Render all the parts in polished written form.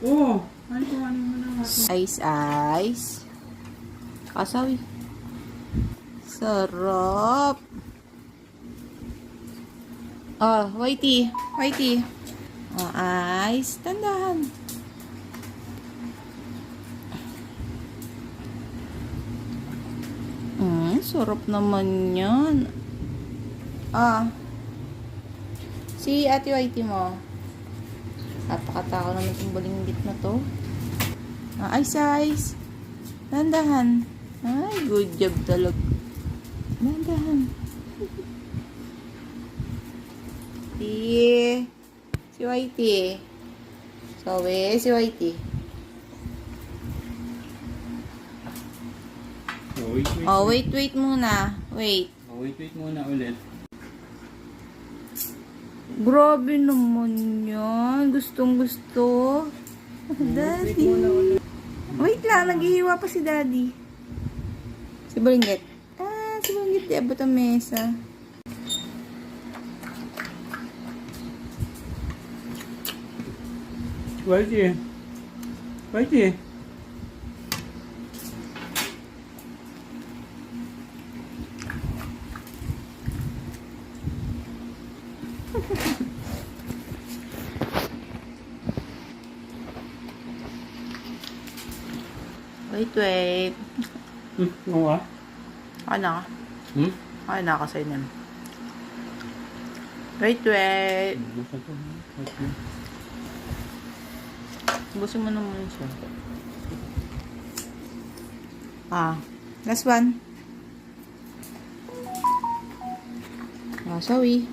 Oo. Ano mo na nga. Ice, ice. Kasawi. Sarap. Oh, whitey. Whitey. Oh, ice. Tandahan. Sarap naman yan. Ah. Si Ate Whitey mo. Napakatao naman itong balinggit na to. Ah, ice, ice. Tandahan. Ay, good job talaga. Tandahan. Si Whitey. Si Whitey. Oh, wait muna. Wait. wait muna ulit. Grabe naman yan. Gustong gusto. Daddy. Wait lang, naghihiwa pa si Daddy. Si Balinggit. Si Balinggit. Abot ang mesa. Whitey. Whitey. Wait. Ano ka? Ano? Ano ka sa inyo? Wait. Busin mo naman siya. Last one. Sorry.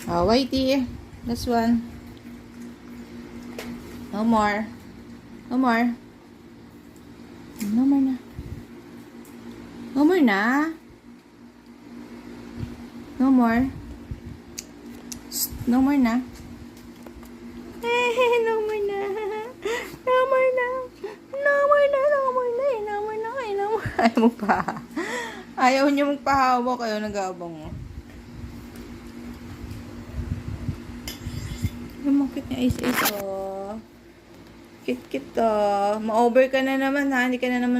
Whitey. Last one. No more. No more na. No more na. No more. No more na. No more na. No more na. No more na. No more na. No more na. No more. Ayaw mo pa. Ayaw niyo magpahawak. Ayaw nag-aabang mo. Lumakit niya is oh. Kit-kit oh. Ma-over ka na naman ha. Hindi ka na naman